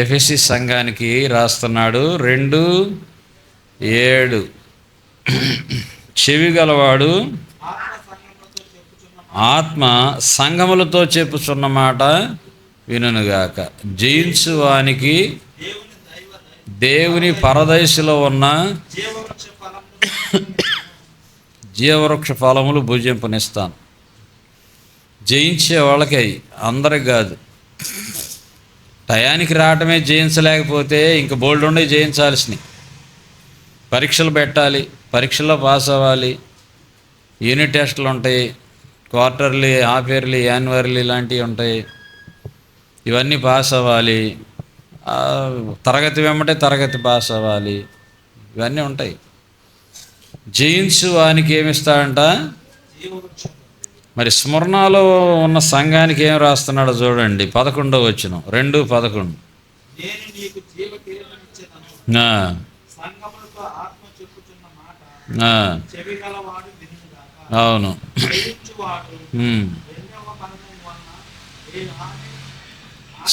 ఎఫెసీ సంఘానికి రాస్తున్నాడు 2:7. చెవి గలవాడు ఆత్మ సంఘములతో చెప్పుచున్న మాట వినుగాక. జయించు వానికి దేవుని పరదైసులో ఉన్న జీవవృక్ష ఫలములు భుజింపనిస్తాను. జయించే వాళ్ళకి, అందరికి కాదు. టయానికి రావటమే జయించలేకపోతే ఇంక బోల్డ్ ఉండే జయించాల్సినవి. పరీక్షలు పెట్టాలి, పరీక్షల్లో పాస్ అవ్వాలి, యూనిట్ టెస్టులు ఉంటాయి, క్వార్టర్లీ, హాఫ్ ఇయర్లీ, యాన్యువర్లీ లాంటివి ఉంటాయి. ఇవన్నీ పాస్ అవ్వాలి. తరగతి వెంబటే తరగతి పాస్ అవ్వాలి. ఇవన్నీ ఉంటాయి. జయించు వానికి ఏమిస్తాడంట? మరి స్మరణలో ఉన్న సంఘానికి ఏం రాస్తున్నాడో చూడండి. 11వ వచనం, 2:11. అవును.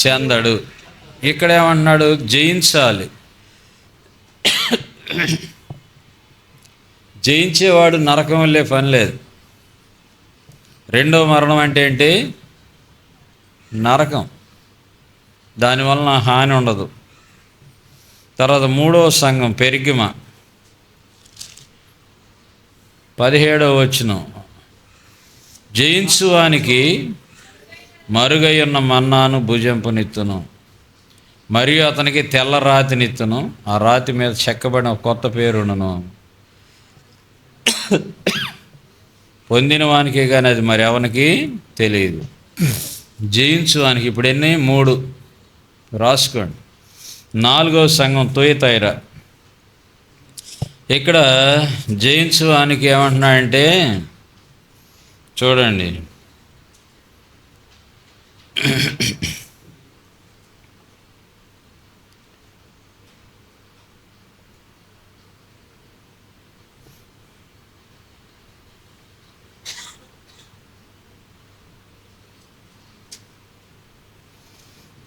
చెందడు. ఇక్కడ ఏమంటున్నాడు? జయించాలి. జయించేవాడు నరకం వెళ్ళే పని లేదు. రెండవ మరణం అంటే ఏంటి? నరకం. దానివలన హాని ఉండదు. తర్వాత 3వ సంఘం పెరిగిమ, 17వ వచనం. జయించువానికి మరుగై ఉన్న మన్నాను భుజింపనిత్తును, మరియు అతనికి తెల్ల రాతినిత్తును, ఆ రాతి మీద చెక్కబడిన కొత్త పేరును. పొందిన వానికి కానీ అది మరి ఎవరికి తెలియదు. జయించువానికి ఇప్పుడు ఎన్ని? 3 రాసుకోండి. 4వ సంఘం తుయతైరా. ఇక్కడ జయించువానికి ఏమంటున్నాడంటే చూడండి,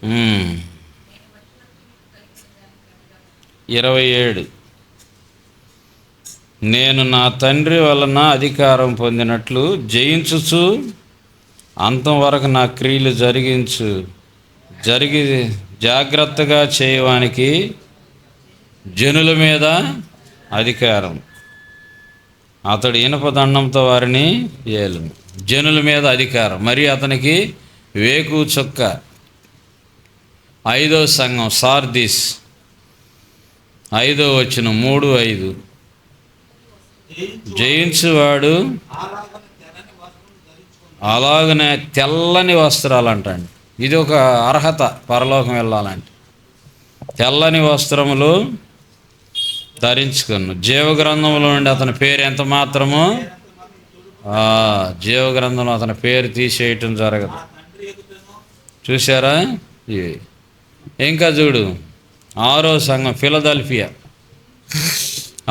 음. 27. నేను నా తండ్రి వలన అధికారం పొందినట్లు జయించుచు అంతం వరకు నా క్రియలు జరిగి జాగ్రత్తగా చేయడానికి జనుల మీద అధికారం. అతడు ఇనుప దండంతో వారిని ఏలును. జనుల మీద అధికారం. మరి అతనికి వేకు చుక్క. 5వ సంఘం సార్దీస్, 5వ వచనం, 3:5. జయించువాడు అలాగనే తెల్లని వస్త్రాలు అంటండి. ఇది ఒక అర్హత పరలోకం వెళ్ళాలంటే. తెల్లని వస్త్రములు ధరించుకును. జీవగ్రంథంలో నుండి అతని పేరు ఎంత మాత్రమో, జీవగ్రంథంలో అతని పేరు తీసేయటం జరగదు. చూసారా? ఇవి ఇంకా చూడు. 6వ సంఘం ఫిలదెల్ఫియా.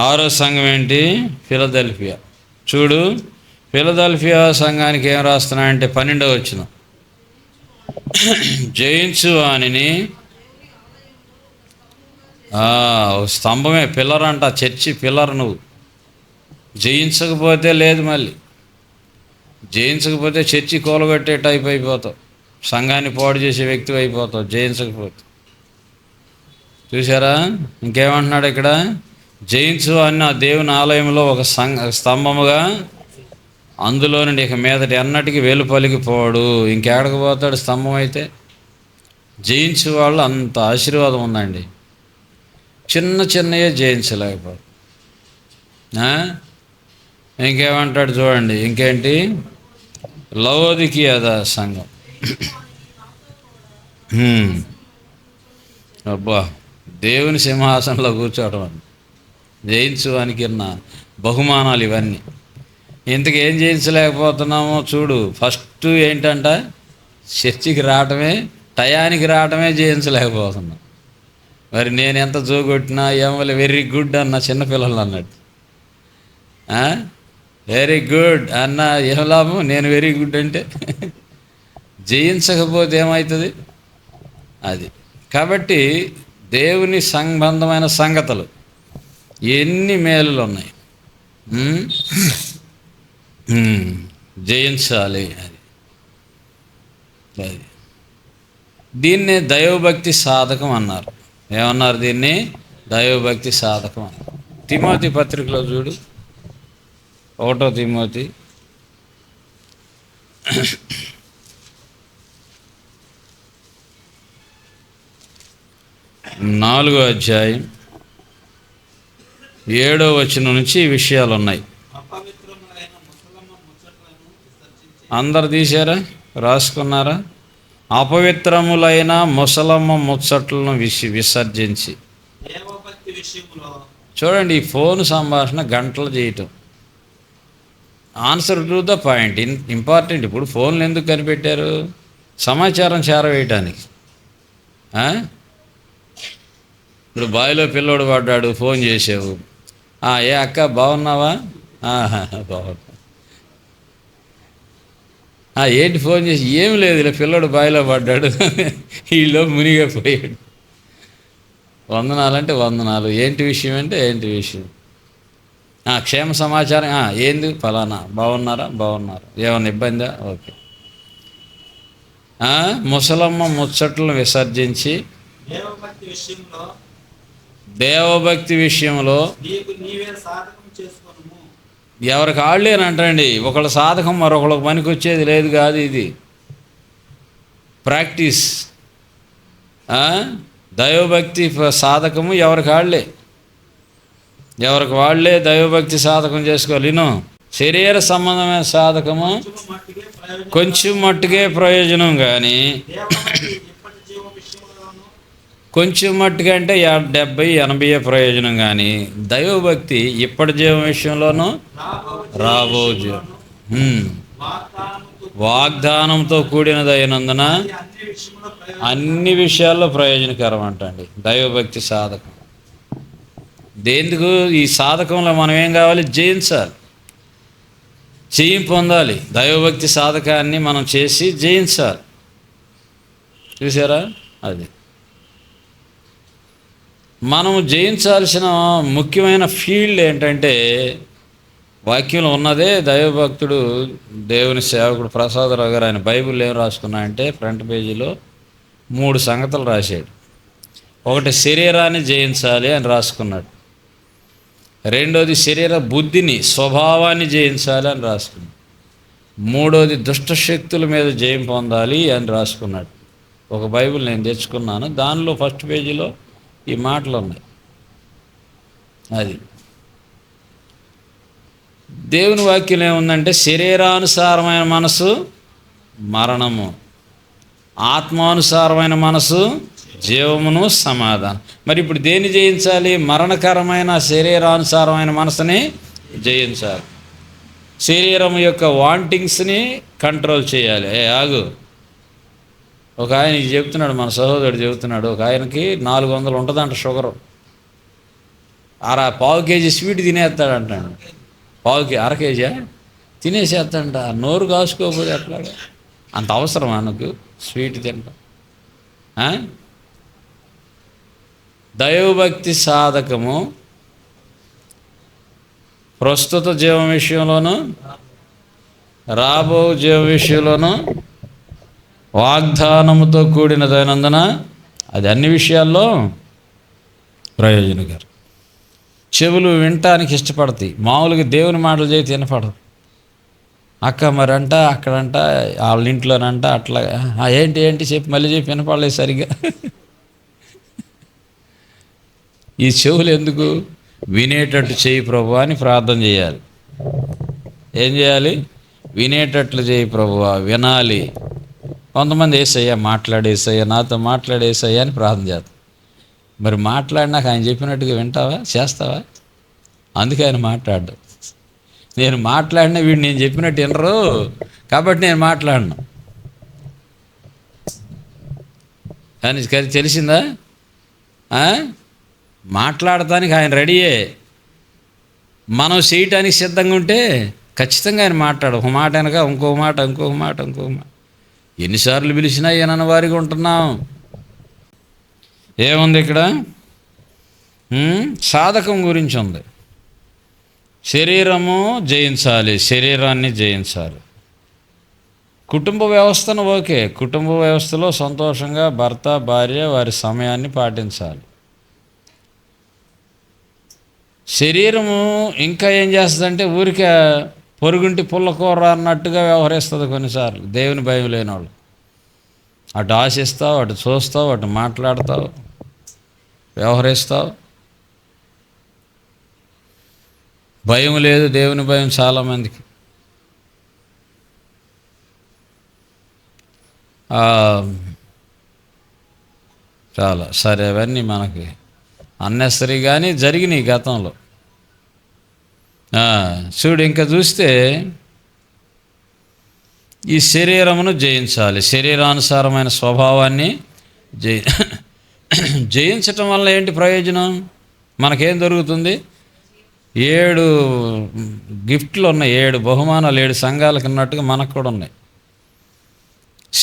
6వ సంఘం ఏంటి? ఫిలదెల్ఫియా. చూడు, ఫిలదెల్ఫియా సంఘానికి ఏం రాస్తున్నాయంటే 12వ వచనం. జయించు వానిని, స్తంభమే, పిల్లర్ అంట, చర్చి పిల్లర్. నువ్వు జయించకపోతే లేదు, మళ్ళీ జయించకపోతే చర్చి కూలగొట్టే టైప్ అయిపోతావు, సంఘాన్ని పాడు చేసే వ్యక్తి అయిపోతావు జయించకపోతే. చూసారా? ఇంకేమంటున్నాడు ఇక్కడ? జయించు అన్న దేవుని ఆలయంలో ఒక స్తంభముగా, అందులో నుండి ఇక మీదటి అన్నటికి వెలుపలికిపోడు. ఇంకెక్కడికి పోతాడు స్తంభం అయితే? జయించు వాళ్ళు అంత ఆశీర్వాదం ఉందండి. చిన్నయే జయించలేకపోడు. ఇంకేమంటాడు చూడండి. ఇంకేంటి? లవోదికీయ సంఘం. అబ్బా, దేవుని సింహాసనంలో కూర్చోవడం అని జయించువానికి ఉన్న బహుమానాలు ఇవన్నీ. ఇంతకు ఏం జయించలేకపోతున్నామో చూడు. ఫస్ట్ ఏంటంట? చర్చికి రావటమే, టయానికి రావటమే జయించలేకపోతున్నాం. మరి నేను ఎంత జోగొట్టినా ఏమో వెరీ గుడ్ అన్న చిన్నపిల్లలు అన్నట్టు. వెరీ గుడ్ అన్న ఏం లాభం? నేను వెరీ గుడ్ అంటే జయించకపోతే ఏమవుతుంది? అది కాబట్టి దేవుని సంబంధమైన సంగతులు ఎన్ని మేలులు ఉన్నాయి. ఉమ్, ఉమ్, జయించాలి అది. అది దీన్నే దైవభక్తి సాధకం అన్నారు. ఏమన్నారు దీన్ని? దైవభక్తి సాధకం అన్నారు. తిమోతి పత్రికలో చూడు, 1 తిమోతి 4వ అధ్యాయం 7వ వచనం నుంచి ఈ విషయాలు ఉన్నాయి. అందరు తీశారా? రాసుకున్నారా? అపవిత్రములైన ముసలమ్మ ముచ్చట్లను విసర్జించి. చూడండి, ఈ ఫోన్ సంభాషణ గంటలు చేయటం. Answer to the point, important. ఇప్పుడు ఫోన్లు ఎందుకు కనిపెట్టారు? సమాచారం చేరవేయటానికి. ఇప్పుడు బావిలో పిల్లోడు పడ్డాడు, ఫోన్ చేసావు. ఏ అక్క బాగున్నావా? బాగున్నా. ఏంటి ఫోన్ చేసి? ఏమి లేదు, ఇలా పిల్లోడు బావిలో పడ్డాడు, వీళ్ళు మునిగిపోయాడు. వందనాలంటే వందనాలు. ఏంటి విషయం అంటే ఏంటి విషయం? క్షేమ సమాచారం. ఏంది? ఫలానా. బాగున్నారా? బాగున్నారు. ఏమన్నా ఇబ్బందా? ఓకే. ముసలమ్మ ముచ్చట్లను విసర్జించి దేవభక్తి విషయంలో ఎవరికి ఆడలేనంటండి. ఒకళ్ళ సాధకం మరొకళ్ళకి పనికి వచ్చేది లేదు కాదు. ఇది ప్రాక్టీస్. దైవభక్తి సాధకము ఎవరికి ఆడలే, ఎవరికి వాళ్ళే దైవభక్తి సాధకం చేసుకోవాలి. శరీర సంబంధమైన సాధకము కొంచెం మట్టుకే ప్రయోజనం, కానీ కొంచెం మట్టుగా అంటే 70-80 ప్రయోజనం, కానీ దైవభక్తి ఇప్పటి జీవం విషయంలోనూ రాబో జీవం వాగ్దానంతో కూడినదైనందున అన్ని విషయాల్లో ప్రయోజనకరం అంటండి దైవభక్తి సాధకం. దేందుకు? ఈ సాధకంలో మనం ఏం కావాలి? జయించాలి, జయం పొందాలి. దైవభక్తి సాధకాన్ని మనం చేసి జయించాలి. చూసారా? అది మనము జయించాల్సిన ముఖ్యమైన ఫీల్డ్ ఏంటంటే, వాక్యంలో ఉన్నదే. దైవభక్తుడు దేవుని సేవకుడు ప్రసాదరావు గారు ఆయన బైబిల్ ఏం రాసుకున్నాయంటే ఫ్రంట్ పేజీలో 3 సంగతులు రాశాడు. ఒకటి, శరీరాన్ని జయించాలి అని రాసుకున్నాడు. రెండోది, శరీర బుద్ధిని స్వభావాన్ని జయించాలి అని రాసుకున్నాడు. మూడోది, దుష్టశక్తుల మీద జయం పొందాలి అని రాసుకున్నాడు. ఒక బైబిల్ నేను తెచ్చుకున్నాను, దానిలో ఫస్ట్ పేజీలో ఈ మాటలు ఉన్నాయి. అది దేవుని వాక్యం ఏముందంటే, శరీరానుసారమైన మనసు మరణము, ఆత్మానుసారమైన మనసు జీవమును సమాధానం. మరి ఇప్పుడు దేన్ని జయించాలి? మరణకరమైన శరీరానుసారమైన మనసుని జయించాలి. శరీరం యొక్క వాంటింగ్స్ని కంట్రోల్ చేయాలి. ఆగు, ఒక ఆయన చెప్తున్నాడు, మన సహోదరుడు చెబుతున్నాడు, ఒక ఆయనకి 400 ఉంటుందంట షుగరు. పావు కేజీ స్వీట్ తినేస్తాడంటాడు. అర కేజీ తినేసేస్తాడంట. నోరు కాసుకోకపోతే ఎట్లాగా? అంత అవసరం మనకు స్వీట్ తింటాం. దైవభక్తి సాధకము ప్రస్తుత జీవం విషయంలోనూ రాబో జీవం విషయంలోనూ వాగ్దానముతో కూడినదైనందున అది అన్ని విషయాల్లో ప్రయోజనకరం. చెవులు వినటానికి ఇష్టపడతాయి, మామూలుగా దేవుని మాటలు చేసి వినపడదు. అక్క మరంట, అక్కడంట, వాళ్ళ ఇంట్లోనంట, అట్లా ఏంటి చెప్పి మళ్ళీ చెప్పి వినపడలేదు సరిగ్గా. ఈ చెవులు ఎందుకు? వినేటట్టు చేయి ప్రభువా అని ప్రార్థన చేయాలి. ఏం చేయాలి? వినేటట్లు చేయి ప్రభువా, వినాలి. కొంతమంది ఏసయ్యా మాట్లాడేసయ్యా, నాతో మాట్లాడేసయ్యా అని ప్రార్థన చేస్తాం. మరి మాట్లాడినాక ఆయన చెప్పినట్టుగా వింటావా, చేస్తావా? అందుకే ఆయన మాట్లాడు. నేను మాట్లాడినా వీడు నేను చెప్పినట్టు వినరు, కాబట్టి నేను మాట్లాడను. కానీ తెలిసిందా? మాట్లాడటానికి ఆయన రెడీయే. మనం చేయటానికి సిద్ధంగా ఉంటే ఖచ్చితంగా ఆయన మాట్లాడు. ఒక మాట వెనక ఇంకొక మాట, ఇంకొక మాట. ఎన్నిసార్లు పిలిచినా ఏనన్న వారిగా ఉంటున్నాం. ఏముంది ఇక్కడ? సాధకం గురించి ఉంది. శరీరము జయించాలి, శరీరాన్ని జయించాలి. కుటుంబ వ్యవస్థను ఓకే, కుటుంబ వ్యవస్థలో సంతోషంగా భర్త భార్య వారి సమయాన్ని పాటించాలి. శరీరము ఇంకా ఏం చేస్తుందంటే ఊరికే పొరుగుంటి పుల్లకూర అన్నట్టుగా వ్యవహరిస్తుంది కొన్నిసార్లు. దేవుని భయం లేని వాళ్ళు అటు ఆశిస్తావు, అటు చూస్తావు, అటు మాట్లాడతావు, వ్యవహరిస్తావు. భయం లేదు, దేవుని భయం చాలామందికి. చాలా సరే, అవన్నీ మనకి అన్నెసరీ కానీ జరిగినాయి గతంలో. చూడు, ఇంకా చూస్తే ఈ శరీరమును జయించాలి, శరీరానుసారమైన స్వభావాన్ని జయించటం వల్ల ఏంటి ప్రయోజనం? మనకేం దొరుకుతుంది? 7 గిఫ్ట్లు ఉన్నాయి, 7 బహుమానాలు 7 సంఘాలకు ఉన్నట్టుగా మనకు కూడా ఉన్నాయి.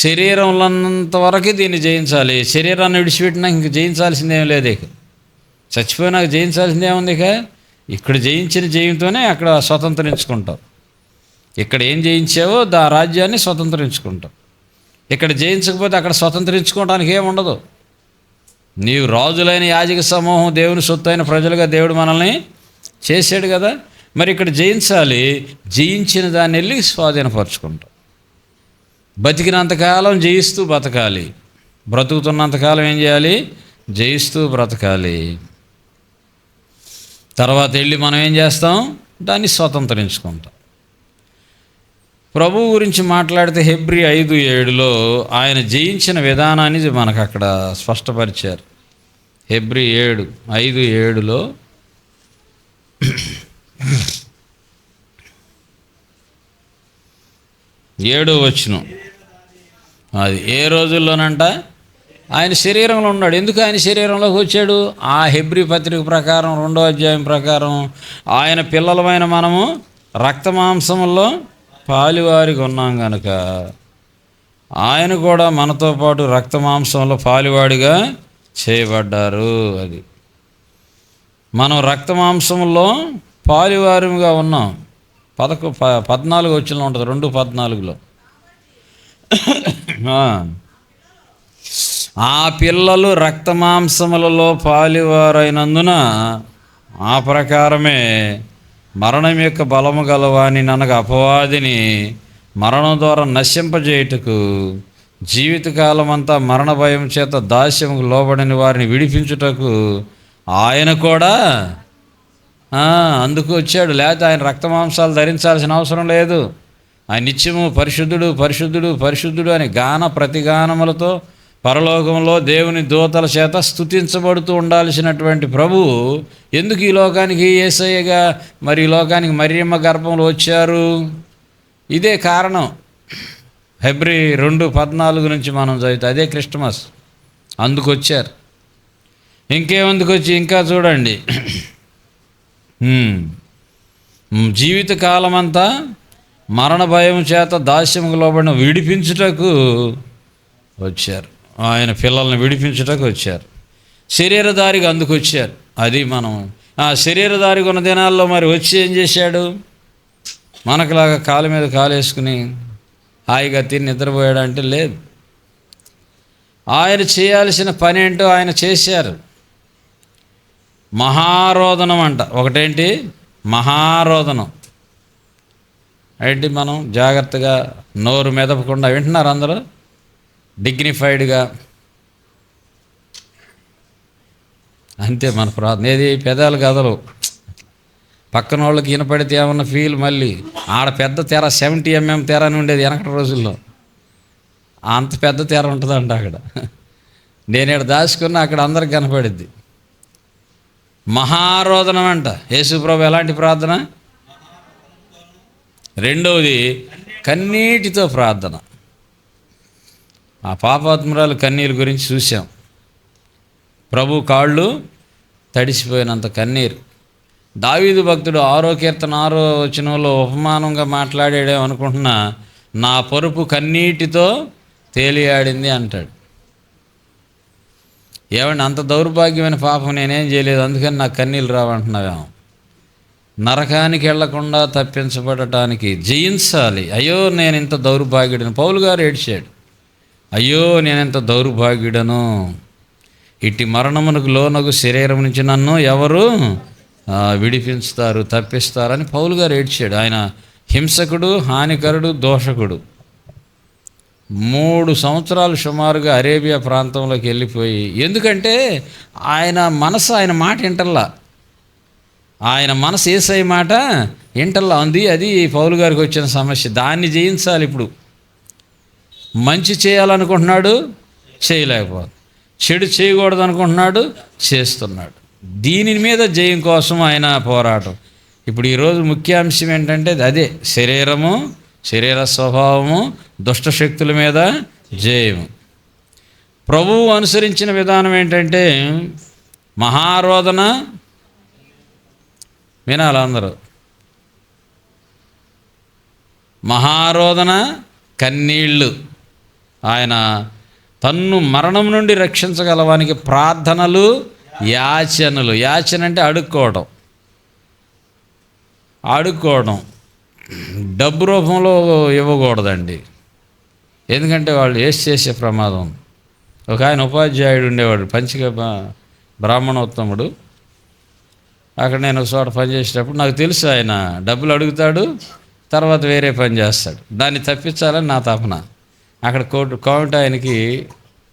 శరీరంలో ఉన్నంతవరకు దీన్ని జయించాలి. శరీరాన్ని విడిచిపెట్టినా ఇంక జయించాల్సిందేం లేదు. ఇక చచ్చిపోయినాక జయించాల్సిందేముంది? ఇక ఇక్కడ జయించిన జయంతోనే అక్కడ స్వతంత్రించుకుంటావు. ఇక్కడ ఏం జయించావో రాజ్యాన్ని స్వతంత్రించుకుంటావు. ఇక్కడ జయించకపోతే అక్కడ స్వతంత్రించుకోవడానికి ఏముండదు. నీవు రాజులైన యాజక సమూహం, దేవుని సొత్తు అయిన ప్రజలుగా దేవుడు మనల్ని చేశాడు కదా. మరి ఇక్కడ జయించాలి, జయించిన దాన్ని వెళ్ళి స్వాధీనపరచుకుంటాం. బతికినంతకాలం జయిస్తూ బతకాలి, బ్రతుకుతున్నంతకాలం ఏం చేయాలి? జయిస్తూ బ్రతకాలి. తర్వాత వెళ్ళి మనం ఏం చేస్తాం? దాన్ని స్వతంత్రించుకుంటాం. ప్రభువు గురించి మాట్లాడితే హెబ్రీ 5:7లో ఆయన జయించిన విధానాన్ని మనకు అక్కడ స్పష్టపరిచారు. హెబ్రీ 5:7లో 7వ వచనం, అది ఏ రోజుల్లోనంట ఆయన శరీరంలో ఉన్నాడు. ఎందుకు ఆయన శరీరంలోకి వచ్చాడు? ఆ హెబ్రీ పత్రిక ప్రకారం 2వ అధ్యాయం ప్రకారం ఆయన పిల్లలమైన మనము రక్తమాంసముల్లో పాలివారిగా ఉన్నాం కనుక ఆయన కూడా మనతో పాటు రక్తమాంసంలో పాలివాడిగా చేయబడ్డారు. అది మనం రక్తమాంసంలో పాలివారిగా ఉన్నాం. 14 వచనంలో ఉంటుంది, 2:14లో. ఆ పిల్లలు రక్తమాంసములలో పాలివారైనందున ఆ ప్రకారమే మరణం యొక్క బలము గలవాని అనగా అపవాదిని మరణం ద్వారా నశింపజేయుటకు జీవితకాలం అంతా మరణ భయం చేత దాస్యముకు లోబడిన వారిని విడిపించుటకు ఆయన కూడా అందుకు వచ్చాడు. లేకపోతే ఆయన రక్తమాంసాలు ధరించాల్సిన అవసరం లేదు. ఆయన నిత్యము పరిశుద్ధుడు పరిశుద్ధుడు పరిశుద్ధుడు అని ప్రతిగానములతో పరలోకంలో దేవుని దూతల చేత స్తుతించబడుతూ ఉండాల్సినటువంటి ప్రభువు ఎందుకు ఈ లోకానికి యేసయ్యగా మరి ఈ లోకానికి మరియమ్మ గర్భంలో వచ్చారు? ఇదే కారణం. హెబ్రీ 2:14 నుంచి మనం చదివితే అదే క్రిస్టమస్. అందుకు వచ్చారు. ఇంకేమందుకు వచ్చి ఇంకా చూడండి, జీవితకాలమంతా మరణ భయం చేత దాస్యముకు లోబడిన విడిపించుటకు వచ్చారు. ఆయన పిల్లల్ని విడిపించుటకు వచ్చారు. శరీరధారిగా అందుకు వచ్చారు. అది మనం ఆ శరీరధారిగా ఉన్న దినాల్లో మరి వచ్చి ఏం చేశాడు? మనకులాగా కాలు మీద కాలు వేసుకుని హాయిగా తిని నిద్రపోయాడంటే లేదు. ఆయన చేయాల్సిన పని ఏంటో ఆయన చేశారు. మహారోదనం అంట. ఒకటేంటి? మహారోదనం. ఏంటి? మనం జాగ్రత్తగా నోరు మెదపకుండా వింటున్నారు అందరూ డిగ్నిఫైడ్గా. అంతే మన ప్రార్థన. ఏది పెదాలు కదలు, పక్కన వాళ్ళకి వినపడితే ఏమన్నా ఫీల్. మళ్ళీ ఆడ పెద్ద తెర 70 mm తెర అని ఉండేది వెనకటి రోజుల్లో. అంత పెద్ద తెర ఉంటుందంట అక్కడ. నేను ఇక్కడ దాచుకున్నా అక్కడ అందరికి కనపడిద్ది. మహారోదనం అంట. యేసుప్రభు ఎలాంటి ప్రార్థన? రెండవది కన్నీటితో ప్రార్థన. ఆ పాపాత్మురాలు కన్నీరు గురించి చూసాం. ప్రభు కాళ్ళు తడిసిపోయినంత కన్నీరు. దావీదు భక్తుడు 6వ కీర్తన 6వ వచనంలో ఉపమానంగా మాట్లాడాడే అనుకుంటున్నా, నా పరుపు కన్నీటితో తేలియాడింది అంటాడు. ఏమండి, అంత దౌర్భాగ్యమైన పాపం నేనేం చేయలేదు, అందుకని నాకు కన్నీళ్ళు రావంటున్నావేమో. నరకానికి వెళ్లకుండా తప్పించబడటానికి జయించాలి. అయ్యో నేను ఇంత దౌర్భాగ్యుడను. పౌలు గారు ఏడ్చాడు, అయ్యో నేనెంత దౌర్భాగ్యుడను, ఇట్టి మరణమునకు లోనగు శరీరం నుంచి నన్ను ఎవరు విడిపించుతారు, తప్పిస్తారని పౌలు గారు ఏడ్చాడు. ఆయన హింసకుడు, హానికరుడు, దోషకుడు. 3 సంవత్సరాలు సుమారుగా అరేబియా ప్రాంతంలోకి వెళ్ళిపోయి, ఎందుకంటే ఆయన మనసు ఆయన మాట వింటల్లా, ఆయన మనసు యేసయ్య మాట వింటల్లా ఉంది. అది పౌలు గారికి వచ్చిన సమస్య. దాన్ని జయించాలి. ఇప్పుడు మంచి చేయాలనుకుంటున్నాడు, చేయలేకపోతుంది. చెడు చేయకూడదు అనుకుంటున్నాడు, చేస్తున్నాడు. దీని మీద జయం కోసం ఆయన పోరాటం. ఇప్పుడు ఈరోజు ముఖ్యాంశం ఏంటంటే అదే, శరీరము, శరీర స్వభావము, దుష్ట శక్తుల మీద జయము. ప్రభువు అనుసరించిన విధానం ఏంటంటే మహారోదన. వినాలి అందరూ. మహారోదన, కన్నీళ్ళు. ఆయన తన్ను మరణం నుండి రక్షించగలవానికి ప్రార్థనలు, యాచనలు. యాచన అంటే అడుక్కోవడం. డబ్బు రూపంలో ఇవ్వకూడదండి, ఎందుకంటే వాళ్ళు చేసే ప్రమాదం. ఒక ఆయన ఉపాధ్యాయుడు ఉండేవాడు, పంచిక బ్రాహ్మణోత్తముడు. అక్కడ నేను ఒక చోట పని చేసేటప్పుడు నాకు తెలుసు ఆయన డబ్బులు అడుగుతాడు, తర్వాత వేరే పని చేస్తాడు. దాన్ని తప్పించాలని నా తపన. అక్కడ కౌంట్ ఆయనకి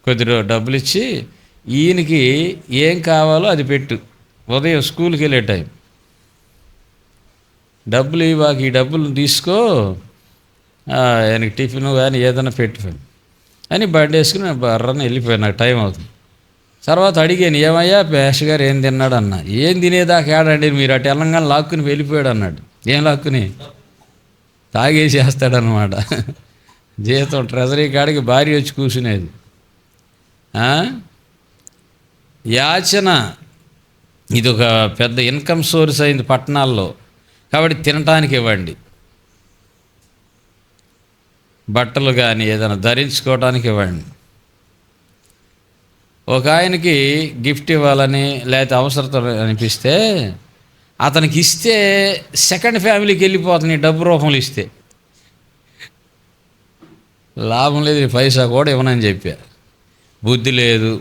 కొద్ది డబ్బులు ఇచ్చి, ఈయనకి ఏం కావాలో అది పెట్టు, ఉదయం స్కూల్కి వెళ్ళే టైం, డబ్బులు ఇవాకి ఈ డబ్బులు తీసుకో, ఆయనకి టిఫిన్ కానీ ఏదైనా పెట్టు అని బండి వేసుకుని బర్రని వెళ్ళిపోయాను. నాకు టైం అవుతుంది. తర్వాత అడిగాను, ఏమయ్యా పేష గారు ఏం తిన్నాడు అన్న. ఏం తినేదాకా ఏడండి, మీరు అటు తెలంగాణ లాక్కుని వెళ్ళిపోయాడు అన్నాడు. ఏం లాక్కుని? తాగేసేస్తాడనమాట. జీతం ట్రెజరీ కాడికి భార్య వచ్చి కూర్చునేది. యాచన ఇది ఒక పెద్ద ఇన్కమ్ సోర్స్ అయింది పట్టణాల్లో. కాబట్టి తినటానికి ఇవ్వండి, బట్టలు కానీ ఏదైనా ధరించుకోవడానికి ఇవ్వండి. ఒక ఆయనకి గిఫ్ట్ ఇవ్వాలని లేకపోతే అవసరత అనిపిస్తే అతనికి ఇస్తే సెకండ్ ఫ్యామిలీకి వెళ్ళిపోతుంది. డబ్బు రూపంలో ఇస్తే లాభం లేదు, పైసా కూడా ఇవ్వనని చెప్పా. బుద్ధి లేదు.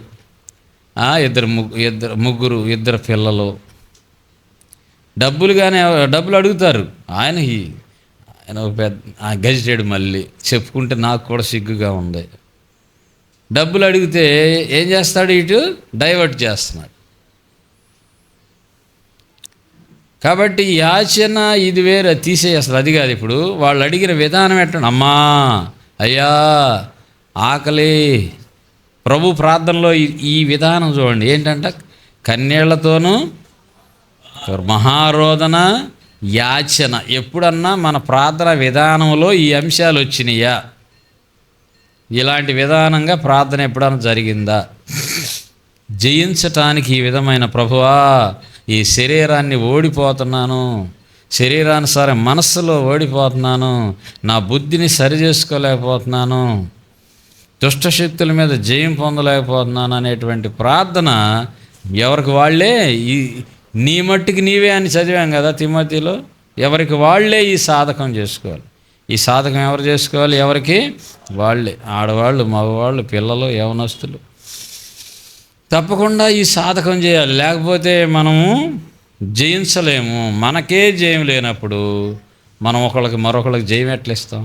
ఇద్దరు పిల్లలు, డబ్బులు అడుగుతారు. ఆయన ఒక పెద్ద గజిటెడ్. మళ్ళీ చెప్పుకుంటే నాకు కూడా సిగ్గుగా ఉంది. డబ్బులు అడిగితే ఏం చేస్తాడు, ఇటు డైవర్ట్ చేస్తున్నాడు. కాబట్టి యాచన ఇది వేరే, తీసేస్తారు. అది కాదు. ఇప్పుడు వాళ్ళు అడిగిన విధానం ఎట్టండి, అమ్మా, అయ్యా, ఆకలి. ప్రభు ప్రార్థనలో ఈ విధానం చూడండి. ఏంటంటే కన్నీళ్లతోనూ మహారోదన, యాచన. ఎప్పుడన్నా మన ప్రార్థన విధానంలో ఈ అంశాలు వచ్చినాయా? ఇలాంటి విధానంగా ప్రార్థన ఎప్పుడన్నా జరిగిందా? జయించటానికి ఈ విధమైన, ప్రభువా, ఈ శరీరాన్ని ఓడిపోతున్నాను, శరీరానుసారం మనస్సులో ఓడిపోతున్నాను, నా బుద్ధిని సరి చేసుకోలేకపోతున్నాను, దుష్టశక్తుల మీద జయం పొందలేకపోతున్నాను అనేటువంటి ప్రార్థన ఎవరికి వాళ్ళే, నీ మట్టుకు నీవే అని చదివాం కదా తిమోతిలో. ఎవరికి వాళ్ళే ఈ సాధకం చేసుకోవాలి. ఈ సాధకం ఎవరు చేసుకోవాలి? ఎవరికి వాళ్ళే. ఆడవాళ్ళు, మగవాళ్ళు, పిల్లలు, యవనస్తులు తప్పకుండా ఈ సాధకం చేయాలి. లేకపోతే మనము జయించలేము. మనకే జయం లేనప్పుడు మనం మరొకళ్ళకి జయం ఎట్లా ఇస్తాం?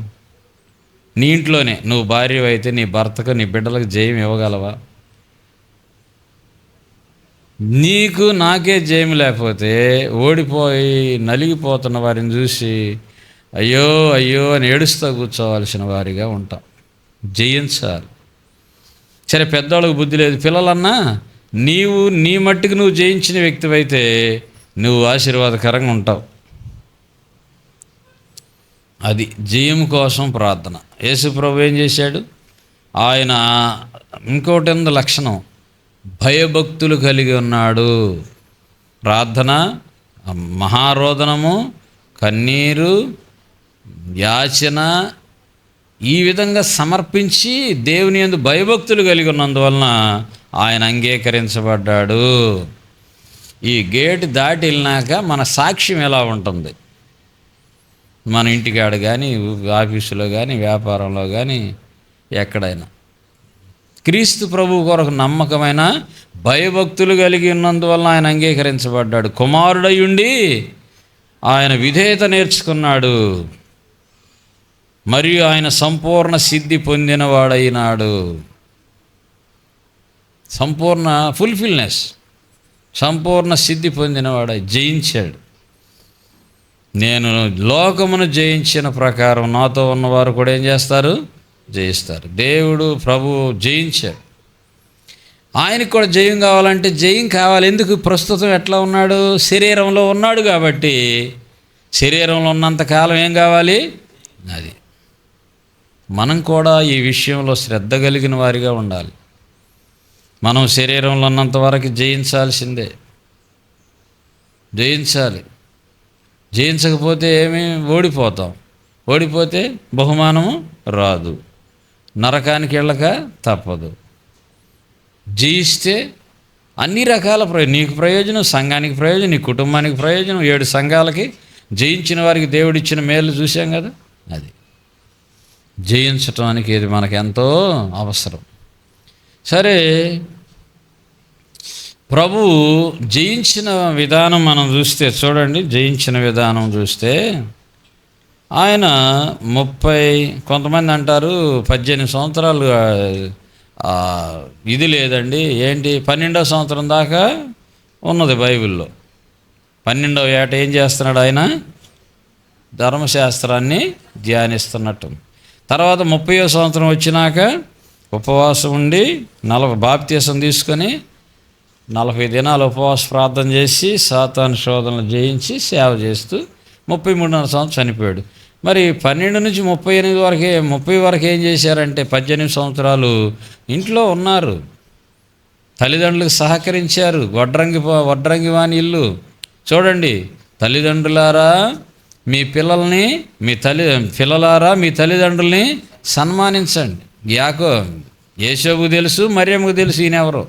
నీ ఇంట్లోనే నువ్వు భార్య అయితే నీ భర్తకు, నీ బిడ్డలకు జయం ఇవ్వగలవా? నీకు నాకే జయం లేకపోతే ఓడిపోయి నలిగిపోతున్న వారిని చూసి అయ్యో అయ్యో అని ఏడుస్తూ కూర్చోవలసిన వారిగా ఉంటాం. జయించాలి. సరే, పెద్దవాళ్ళకి బుద్ధి లేదు, పిల్లలన్నా నీవు నీ మట్టుకు నువ్వు జయించిన వ్యక్తివైతే నువ్వు ఆశీర్వాదకరంగా ఉంటావు. అది జయం కోసం ప్రార్థన. యేసు ప్రభు ఏం చేశాడు? ఆయన ఇంకోటి ఉంది లక్షణం, భయభక్తులు కలిగి ఉన్నాడు. ప్రార్థన, మహారోదనము, కన్నీరు, యాచన, ఈ విధంగా సమర్పించి దేవుని యందు భయభక్తులు కలిగి ఉన్నందువలన ఆయన అంగీకరించబడ్డాడు. ఈ గేటు దాటి వెళ్ళినాక మన సాక్ష్యం ఎలా ఉంటుంది? మన ఇంటికాడ కానీ, ఆఫీసులో కానీ, వ్యాపారంలో కానీ, ఎక్కడైనా క్రీస్తు ప్రభువు కొరకు నమ్మకమైన భయభక్తులు కలిగి ఉన్నందువలన ఆయన అంగీకరించబడ్డాడు. కుమారుడై ఉండి ఆయన విధేయత నేర్చుకున్నాడు, మరియు ఆయన సంపూర్ణ సిద్ధి పొందినవాడైనాడు. సంపూర్ణ ఫుల్ఫిల్నెస్, సంపూర్ణ సిద్ధి పొందినవాడై జయించాడు. నేను లోకమును జయించిన ప్రకారం నాతో ఉన్నవారు కూడా ఏం చేస్తారు? జయిస్తారు. దేవుడు ప్రభువు జయించాడు. ఆయనకు కూడా జయం కావాలంటే జయం కావాలి. ఎందుకు? ప్రస్తుతం ఎట్లా ఉన్నాడు? శరీరంలో ఉన్నాడు కాబట్టి శరీరంలో ఉన్నంతకాలం ఏం కావాలి? అది. మనం కూడా ఈ విషయంలో శ్రద్ధ కలిగిన వారిగా ఉండాలి. మనం శరీరంలో ఉన్నంత వరకు జయించాల్సిందే, జయించాలి. జయించకపోతే ఏమి? ఓడిపోతాం. ఓడిపోతే బహుమానము రాదు, నరకానికి వెళ్ళక తప్పదు. జయిస్తే అన్ని రకాల నీకు ప్రయోజనం, సంఘానికి ప్రయోజనం, నీ కుటుంబానికి ప్రయోజనం. 7 సంఘాలకి జయించిన వారికి దేవుడిచ్చిన మేలు చూసాం కదా. అది జయించటానికి ఇది మనకు ఎంతో అవసరం. సరే, ప్రభువు జయించిన విధానం మనం చూస్తే చూడండి. జయించిన విధానం చూస్తే ఆయన 30, కొంతమంది అంటారు 18 సంవత్సరాలు ఇది లేదండి. ఏంటి? 12వ సంవత్సరం దాకా ఉన్నది బైబిల్లో. 12వ ఏట ఏం చేస్తున్నాడు ఆయన? ధర్మశాస్త్రాన్ని ధ్యానిస్తున్నట్టు. తర్వాత 30వ సంవత్సరం వచ్చినాక ఉపవాసం ఉండి బాప్తీసం తీసుకొని 40 దినాలు ఉపవాస ప్రార్థన చేసి సాతాను శోధనలు జయించి సేవ చేస్తూ 33వ సంవత్సరం చనిపోయాడు. మరి 12 నుంచి 30 వరకు ఏం చేశారంటే 18 సంవత్సరాలు ఇంట్లో ఉన్నారు, తల్లిదండ్రులకు సహకరించారు. వడ్రంగి వాని ఇల్లు చూడండి. తల్లిదండ్రులారా మీ పిల్లలారా మీ తల్లిదండ్రుల్ని సన్మానించండి. యేషోబుకు తెలుసు, మరియమ్మకు తెలుసు ఈయనెవరో.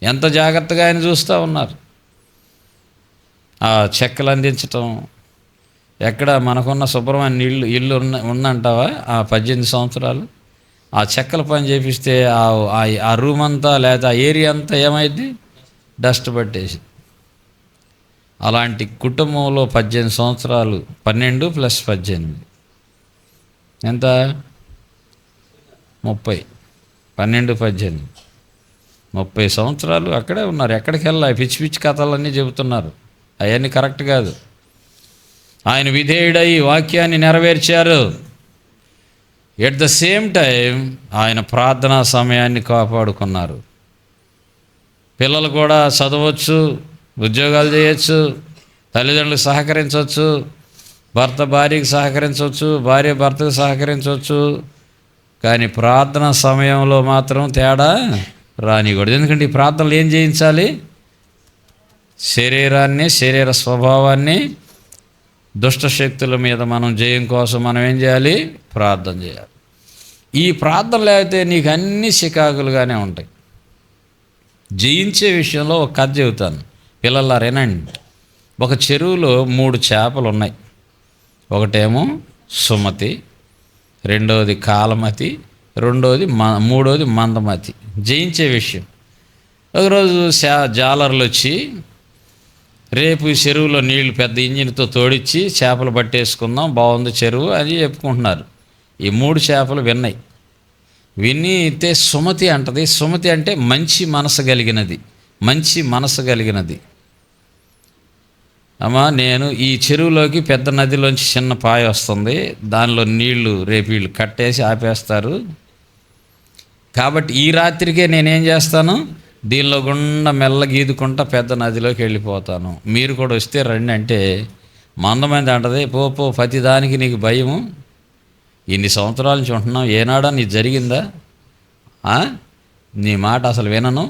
ఎంత జాగ్రత్తగా ఆయన చూస్తూ ఉన్నారు. ఆ చెక్కలు అందించటం. ఎక్కడ మనకున్న సుబ్రహ్మణ్య ఇల్లు ఉందంటావా? ఆ 18 సంవత్సరాలు ఆ చెక్కల పని చేపిస్తే ఆ రూమ్ అంతా లేదా ఆ ఏరియా అంతా ఏమైంది? డస్ట్ పట్టేసి. అలాంటి కుటుంబంలో 18 సంవత్సరాలు, 12 + 18 ఎంత? 30. 12, 18, 30 సంవత్సరాలు అక్కడే ఉన్నారు. ఎక్కడికి వెళ్ళాలి? పిచ్చి పిచ్చి కథలన్నీ చెబుతున్నారు. అవన్నీ కరెక్ట్ కాదు. ఆయన విధేయుడై వాక్యాన్ని నెరవేర్చారు. ఎట్ ద సేమ్ టైం ఆయన ప్రార్థనా సమయాన్ని కాపాడుకున్నారు. పిల్లలు కూడా చదవచ్చు, ఉద్యోగాలు చేయొచ్చు, తల్లిదండ్రులకు సహకరించవచ్చు, భర్త భార్యకి సహకరించవచ్చు, భార్య భర్తకు సహకరించవచ్చు. కానీ ప్రార్థన సమయంలో మాత్రం తేడా రానికూడదు. ఎందుకంటే ఈ ప్రార్థనలు ఏం చేయించాలి? శరీరాన్ని, శరీర స్వభావాన్ని, దుష్ట శక్తుల మీద మనం జయం కోసం మనం ఏం చేయాలి? ప్రార్థన చేయాలి. ఈ ప్రార్థన లేకపోతే నీకు అన్ని చికాకులుగానే ఉంటాయి. జయించే విషయంలో ఒక కథ చెబుతాను, పిల్లలారేనండి. ఒక చెరువులో 3 చేపలు ఉన్నాయి. ఒకటేమో సుమతి, రెండవది కాలమతి, మూడవది మందమతి. జయించే విషయం. ఒకరోజు జాలర్లు వచ్చి, రేపు ఈ చెరువులో నీళ్లు పెద్ద ఇంజిన్తో తోడిచ్చి చేపలు పట్టేసుకుందాం, బాగుంది చెరువు అని చెప్పుకుంటున్నారు. ఈ 3 చేపలు విన్నాయి. వినితే సుమతి అంటది. సుమతి అంటే మంచి మనసు కలిగినది, మంచి మనసు కలిగినది. అమ్మా, నేను ఈ చెరువులోకి పెద్ద నదిలోంచి చిన్న పాయ వస్తుంది, దానిలో నీళ్లు రేపు వీళ్ళు కట్టేసి ఆపేస్తారు. కాబట్టి ఈ రాత్రికే నేనేం చేస్తాను? దీనిలో గుండా మెల్లగా ఈదుకుంటా పెద్ద నదిలోకి వెళ్ళిపోతాను. మీరు కూడా వస్తే రండి అంటే, మందమైంది అంటది, పో ప్రతి దానికి నీకు భయము. ఇన్ని సంవత్సరాల నుంచి ఉంటున్నావు, ఏనాడా నీ జరిగిందా? నీ మాట అసలు వినను,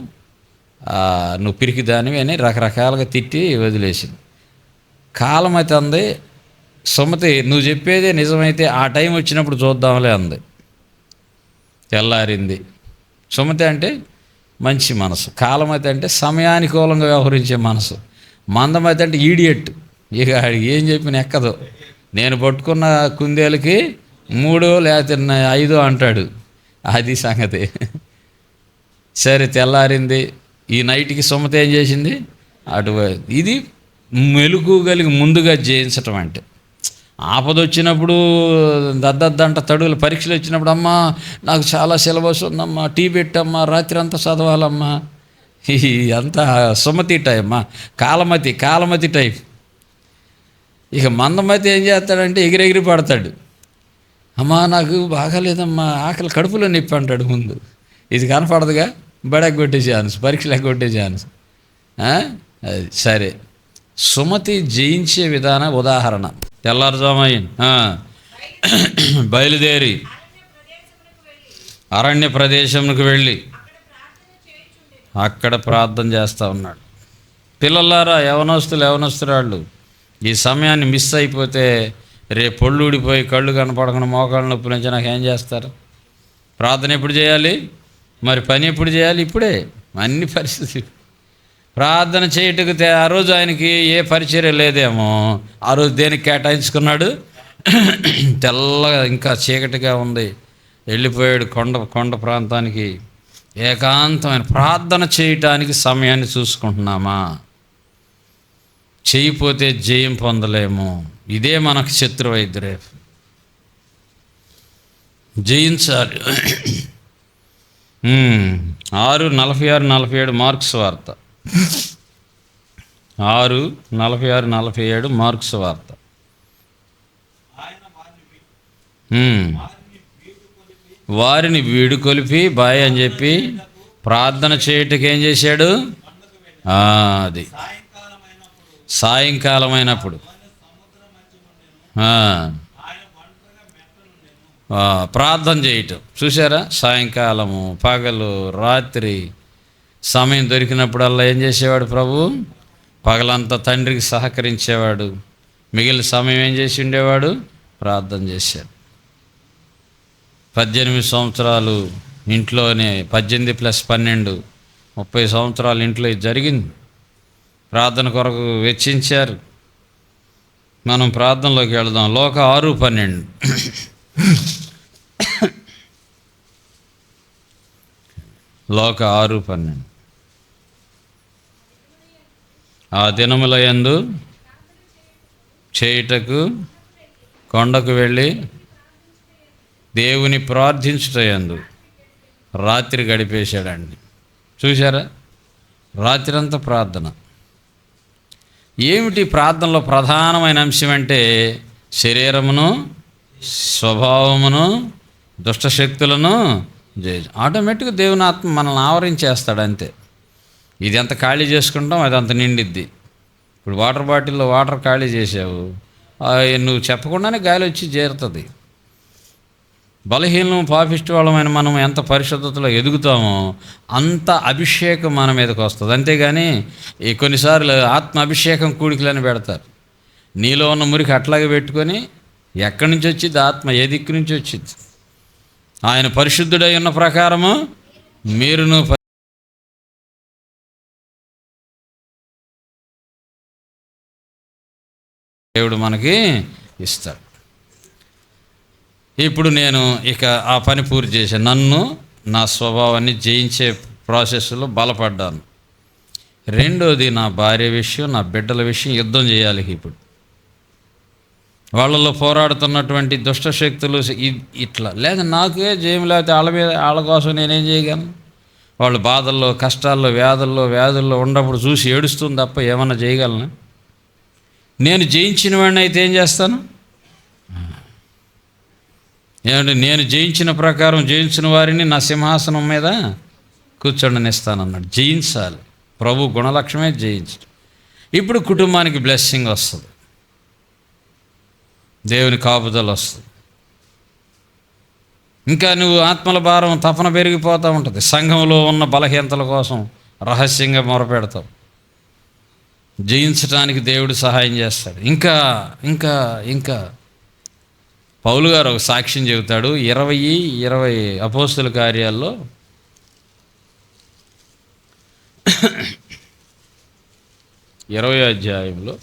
నువ్వు పిరికి దానివి అని రకరకాలుగా తిట్టి వదిలేసింది. కాలమతి అంది, సుమతి నువ్వు చెప్పేదే నిజమైతే ఆ టైం వచ్చినప్పుడు చూద్దాంలే అంది. తెల్లారింది. సుమతి అంటే మంచి మనసు, కాలమతి అంటే సమయానుకూలంగా వ్యవహరించే మనసు, మందమతి అంటే ఈడియట్, ఇక ఏం చెప్పిన ఎక్కదు. నేను పట్టుకున్న కుందేలకి 3 లేకపోతే 5 అంటాడు, అది సంగతి. సరే తెల్లారింది. ఈ నైట్కి సుమతి ఏం చేసింది? అటు ఇది మెలుగుగలిగి ముందుగా జయించటం అంటే. ఆపదొచ్చినప్పుడు దద్దంట తడుగులు, పరీక్షలు వచ్చినప్పుడు అమ్మా నాకు చాలా సిలబస్ ఉందమ్మా, టీ పెట్టమ్మా, రాత్రి అంతా చదవాలమ్మా, అంతా సుమతి టైమ్మా. కాలమతి టైప్. ఇక మందమతి ఏం చేస్తాడంటే ఎగిరెగిరి పడతాడు. అమ్మా నాకు బాగాలేదమ్మా, ఆకలి, కడుపులో నొప్పి అంటాడు ముందు. ఇది కనపడదుగా, బడెగ్గొట్టే ఛాన్స్, పరీక్షలు ఎగ్గొట్టే ఛాన్స్. అది సరే, సుమతి జయించే విధాన ఉదాహరణ. తెల్లారుజామయ్య బయలుదేరి అరణ్య ప్రదేశంకు వెళ్ళి అక్కడ ప్రార్థన చేస్తూ ఉన్నాడు. పిల్లలారా, యవనస్తురాళ్ళు, ఈ సమయాన్ని మిస్ అయిపోతే రేపు పొళ్ళు ఊడిపోయి కళ్ళు కనపడకుండా మోకాళ్ళ నొప్పి నుంచి నాకేం చేస్తారు? ప్రార్థన ఎప్పుడు చేయాలి? మరి పని ఎప్పుడు చేయాలి? ఇప్పుడే. అన్ని పరిస్థితులు ప్రార్థన చేయటకు ఆ రోజు ఆయనకి ఏ పరిచర్య లేదేమో. ఆ రోజు దేనికి కేటాయించుకున్నాడు? తెల్లగా ఇంకా చీకటిగా ఉంది, వెళ్ళిపోయాడు కొండ ప్రాంతానికి. ఏకాంతమైన ప్రార్థన చేయటానికి సమయాన్ని చూసుకుంటున్నామా? చేయకపోతే జయం పొందలేము. ఇదే మనకు శత్రువైద్యురే. జయించాలి. 6:46-47 మార్క్స్ వార్త. 6:46-47 మార్క్స్ వార్త. వారిని వీడుకొలిపి బాయ్ అని చెప్పి ప్రార్థన చేయటకు ఏం చేశాడు? అది సాయంకాలమైనప్పుడు ప్రార్థన చేయటం. చూసారా? సాయంకాలము, పగలు, రాత్రి సమయం దొరికినప్పుడల్లా ఏం చేసేవాడు ప్రభు? పగలంతా తండ్రికి సహకరించేవాడు, మిగిలిన సమయం ఏం చేసి ఉండేవాడు? ప్రార్థన చేశాడు. 18 సంవత్సరాలు ఇంట్లోనే, 18 + 12 30 సంవత్సరాలు ఇంట్లో జరిగింది. ప్రార్థన కొరకు వెచ్చించారు. మనం ప్రార్థనలోకి వెళదాం. లోక 6:12. లోక 6:12. ఆ దినముల యందు చేయుటకు కొండకు వెళ్ళి దేవుని ప్రార్థించుటయందు రాత్రి గడిపేశాడండి. చూశారా? రాత్రి అంతా ప్రార్థన. ఏమిటి ప్రార్థనలో ప్రధానమైన అంశం అంటే శరీరమును, స్వభావమును, దుష్టశక్తులను జయించు. ఆటోమేటిక్గా దేవుని ఆత్మ మనల్ని ఆవరించేస్తాడు అంతే. ఇది ఎంత ఖాళీ చేసుకుంటాం అది అంత నిండిద్ది. ఇప్పుడు వాటర్ బాటిల్లో వాటర్ ఖాళీ చేసావు, నువ్వు చెప్పకుండానే గాలి వచ్చి చేరుతుంది. బలహీనం పాపిష్టి వాళ్ళమైన మనం ఎంత పరిశుద్ధతలో ఎదుగుతామో అంత అభిషేకం మన మీదకి వస్తుంది. అంతేగాని ఈ కొన్నిసార్లు ఆత్మ అభిషేకం కూడికలని పెడతారు. నీలో ఉన్న మురికి అట్లాగే పెట్టుకొని ఎక్కడి నుంచి వచ్చింది ఆత్మ? ఏ దిక్కు నుంచి వచ్చింది? ఆయన పరిశుద్ధుడై ఉన్న ప్రకారము మీరును దేవుడు మనకి ఇస్తాడు. ఇప్పుడు నేను ఇక ఆ పని పూర్తి చేశాను. నన్ను, నా స్వభావాన్ని జయించే ప్రాసెస్లో బలపడ్డాను. రెండోది, నా భార్య విషయం, నా బిడ్డల విషయం యుద్ధం చేయాలి. ఇప్పుడు వాళ్ళలో పోరాడుతున్నటువంటి దుష్టశక్తులు ఇట్లా లేదా నాకే జయం, లేకపోతే వాళ్ళ కోసం నేనేం చేయగలను? వాళ్ళు బాధల్లో, కష్టాల్లో, వ్యాధుల్లో ఉన్నప్పుడు చూసి ఏడుస్తుంది తప్ప ఏమన్నా చేయగలను? నేను జయించిన వాడిని అయితే ఏం చేస్తాను? ఏమంటే నేను జయించిన ప్రకారం జయించిన వారిని నా సింహాసనం మీద కూర్చోండనిస్తానన్నాడు. జయించాలి. ప్రభు గుణలక్ష్యమే జయించడం. ఇప్పుడు కుటుంబానికి బ్లెస్సింగ్ వస్తుంది, దేవుని కాపుదల వస్తుంది. ఇంకా నువ్వు ఆత్మల భారం, తపన పెరిగిపోతూ ఉంటుంది. సంఘంలో ఉన్న బలహీనతల కోసం రహస్యంగా మొరపెడతావు. జయించడానికి దేవుడు సహాయం చేస్తాడు. ఇంకా ఇంకా ఇంకా పౌలు గారు ఒక సాక్ష్యం చెబుతాడు. 20 అపోస్తుల కార్యాల్లో 20వ అధ్యాయంలో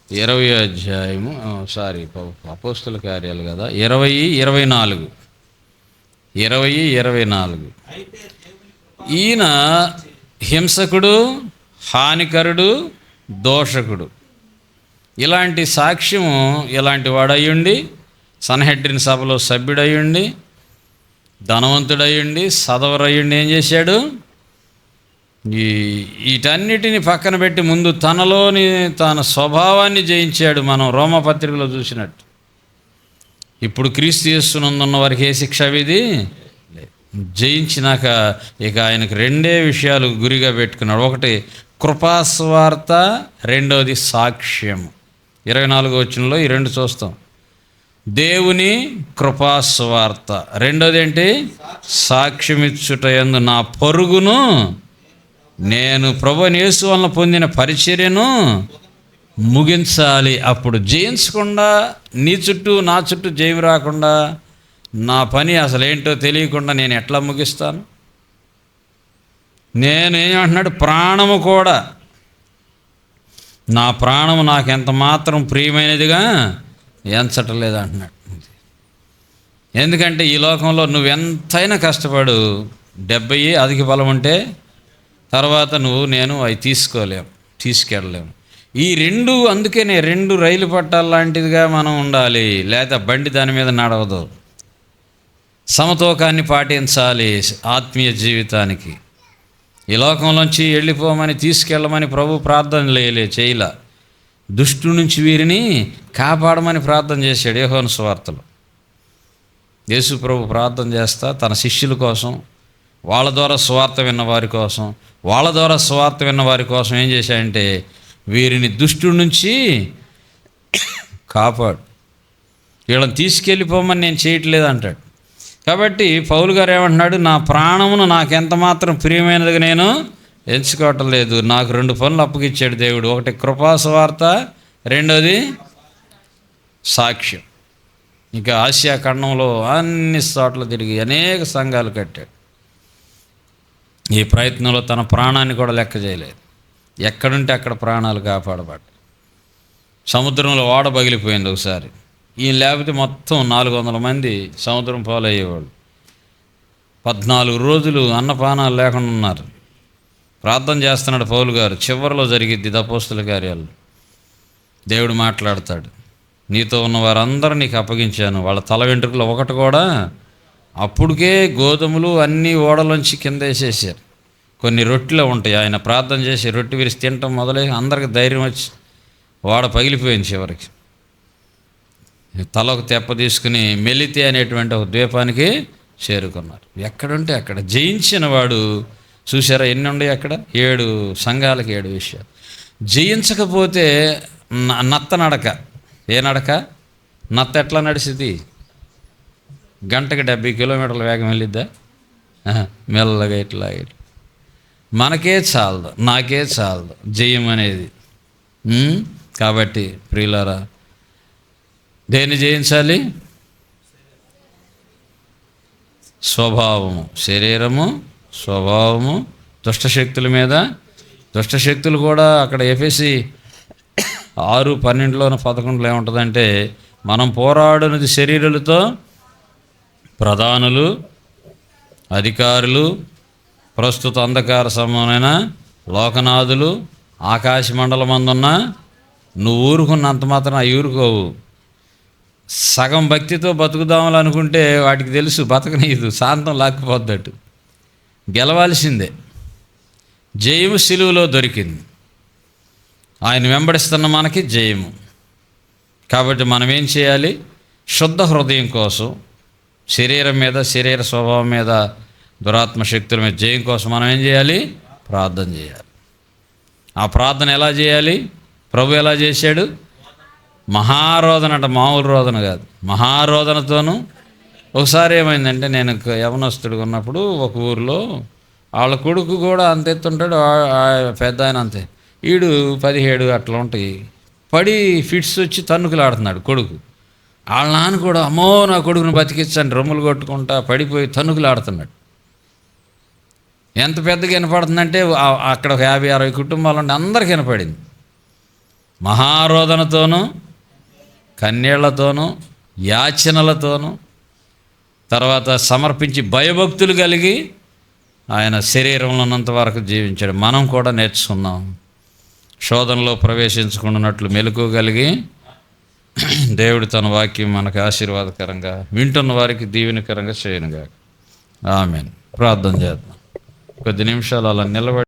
20వ అధ్యాయము అపోస్తుల కార్యాలు కదా, 24 ఈయన హింసకుడు, హానికరుడు, దోషకుడు, ఇలాంటి సాక్ష్యము ఇలాంటి వాడయ్యుండి, సన్హెడ్రిన్ సభలో సభ్యుడయ్యుండి, ధనవంతుడయ్యుండి, సదవరయ్యుండి ఏం చేశాడు? వీటన్నిటిని పక్కన పెట్టి ముందు తనలోని తన స్వభావాన్ని జయించాడు. మనం రోమపత్రికలో చూసినట్టు. ఇప్పుడు క్రీస్తు యేసునందున్న వారికి ఏ శిక్ష విధి జయించినాక ఇక ఆయనకు 2 విషయాలు గురిగా పెట్టుకున్నాడు. ఒకటి కృపాస్వార్త, రెండోది సాక్ష్యం. 24వ వచనంలో ఈ 2 చూస్తాం. దేవుని కృపాస్వార్త, రెండోది ఏంటి? సాక్ష్యమిచ్చుటయందు నా పరుగును, నేను ప్రభువైన యేసు వలన పొందిన పరిచర్యను ముగించాలి. అప్పుడు జయించకుండా, నీ చుట్టూ నా చుట్టూ జయం రాకుండా, నా పని అసలు ఏంటో తెలియకుండా నేను ఎట్లా ముగిస్తాను? నేను ఏమంటున్నాడు? ప్రాణము కూడా, నా ప్రాణము నాకు ఎంత మాత్రం ప్రియమైనదిగా ఎంచటలేదు అంటున్నాడు. ఎందుకంటే ఈ లోకంలో నువ్వెంతైనా కష్టపడు, 70 అధిక బలం ఉంటే తర్వాత నేను అవి తీసుకెళ్ళలేము. ఈ 2 అందుకనే 2 రైలు పట్టాల లాంటిదిగా మనం ఉండాలి. లేదా బండి దాని మీద నడవదు. సమతూకాన్ని పాటించాలి ఆత్మీయ జీవితానికి. ఈ లోకంలోంచి వెళ్ళిపోమని, తీసుకెళ్ళమని ప్రభు ప్రార్థన చేయలా. దుష్టు నుంచి వీరిని కాపాడమని ప్రార్థన చేశాడు యోహాను సువార్తలో. యేసు ప్రభు ప్రార్థన చేస్తా తన శిష్యుల కోసం, వాళ్ళ ద్వారా స్వార్థ విన్న వారి కోసం ఏం చేశాడంటే, వీరిని దుష్టుడి నుంచి కాపాడు, వీళ్ళని తీసుకెళ్ళిపోమని నేను చేయట్లేదు అంటాడు. కాబట్టి పౌలు గారు ఏమంటున్నాడు? నా ప్రాణమును నాకెంత మాత్రం ప్రియమైనదిగా నేను ఎంచుకోవటం లేదు. నాకు 2 పనులు అప్పగిచ్చాడు దేవుడు. ఒకటి కృపాస్వార్త, రెండోది సాక్ష్యం. ఇంకా ఆసియా ఖండంలో అన్ని చోట్ల తిరిగి అనేక సంఘాలు కట్టాడు. ఈ ప్రయత్నంలో తన ప్రాణాన్ని కూడా లెక్క చేయలేదు. ఎక్కడుంటే అక్కడ ప్రాణాలు కాపాడబడ్డాయి. సముద్రంలో ఓడ పగిలిపోయింది ఒకసారి. ఈయన లేకపోతే మొత్తం 400 మంది సముద్రం పాలయ్యేవాళ్ళు. 14 రోజులు అన్నపానాలు లేకుండా ఉన్నారు. ప్రార్థన చేస్తున్నాడు పౌలు గారు. చివరిలో జరిగిద్ది అపోస్తుల కార్యాలు. దేవుడు మాట్లాడతాడు, నీతో ఉన్న వారందరూ నీకు అప్పగించాను, వాళ్ళ తల వెంట్రుకలు ఒకటి కూడా. అప్పటికే గోధుమలు అన్నీ ఓడలోంచి కింద వేసేసారు. కొన్ని రొట్టెలు ఉంటాయి. ఆయన ప్రార్థన చేసి రొట్టె విరిసి తినటం మొదలై అందరికి ధైర్యం వచ్చి ఓడ పగిలిపోయింది. చివరికి తలకు తెప్ప తీసుకుని మెలితే అనేటువంటి ఒక ద్వీపానికి చేరుకున్నారు. ఎక్కడుంటే అక్కడ జయించిన వాడు చూసారా ఎన్ని ఉన్నాయి అక్కడ? 7 సంఘాలకి 7 విషయాలు. జయించకపోతే నత్త నడక. ఏ నడక? నత్త ఎట్లా నడిచింది? గంటకి 70 కిలోమీటర్ల వేగం వెళ్ళిద్దా? మెల్లగా ఇట్లా మనకే చాలదు, నాకే చాలదు జయం అనేది. కాబట్టి ప్రియులారా, దేన్ని జయించాలి? స్వభావము, శరీరము, స్వభావము, దుష్టశక్తుల మీద. దుష్టశక్తులు కూడా అక్కడ ఎఫెసీ 6:12 11 ఏముంటుందంటే, మనం పోరాడునది శరీరులతో, ప్రధానులు, అధికారులు, ప్రస్తుత అంధకార సమమైన లోకనాథులు, ఆకాశ మండలమందున్న. నువ్వు ఊరుకున్నంత మాత్రం అవి ఊరుకోవు. సగం భక్తితో బతుకుదామని అనుకుంటే వాటికి తెలుసు బతకనీయదు, శాంతం లాక్కుపోద్దట్టు. గెలవాల్సిందే. జయము సిలువలో దొరికింది. ఆయన వెంబడిస్తున్న మనకి జయము. కాబట్టి మనం ఏం చేయాలి? శుద్ధ హృదయం కోసం, శరీరం మీద, శరీర స్వభావం మీద, దురాత్మ శక్తుల మీద జయం కోసం మనం ఏం చేయాలి? ప్రార్థన చేయాలి. ఆ ప్రార్థన ఎలా చేయాలి? ప్రభు ఎలా చేశాడు? మహారోదన అంట, మామూలు రోదన కాదు, మహారోదనతోనూ. ఒకసారి ఏమైందంటే, నేను యవనస్తుడిగా ఉన్నప్పుడు ఒక ఊరిలో వాళ్ళ కొడుకు కూడా అంత ఎత్తుంటాడు, పెద్ద ఆయన అంతే, ఈడు 17 అట్లా ఉంటాయి, పడి ఫిట్స్ వచ్చి తన్నుకులాడుతున్నాడు కొడుకు. వాళ్ళ నాన్న కూడా అమ్మో నా కొడుకుని బతికించండి రొమ్ములు కొట్టుకుంటా పడిపోయి తన్నుకులాడుతున్నాడు. ఎంత పెద్దగా వినపడుతుందంటే అక్కడ ఒక 50-60 కుటుంబాలు ఉంటే అందరికి వినపడింది. మహారోదనతోనూ, కన్నీళ్లతోనూ, యాచనలతోనూ, తర్వాత సమర్పించి భయభక్తులు కలిగి ఆయన శరీరంలో ఉన్నంత వరకు జీవించాడు. మనం కూడా నేర్చుకున్నాం. శోధనలో ప్రవేశించుకున్నట్లు మెలకువ కలిగి దేవుడు తన వాక్యం మనకు ఆశీర్వాదకరంగా, వింటున్న వారికి దీవెనకరంగా చేయనుగా. ఆమేన్. ప్రార్థన చేద్దాం. కొద్ది నిమిషాలు అలా నిలబడి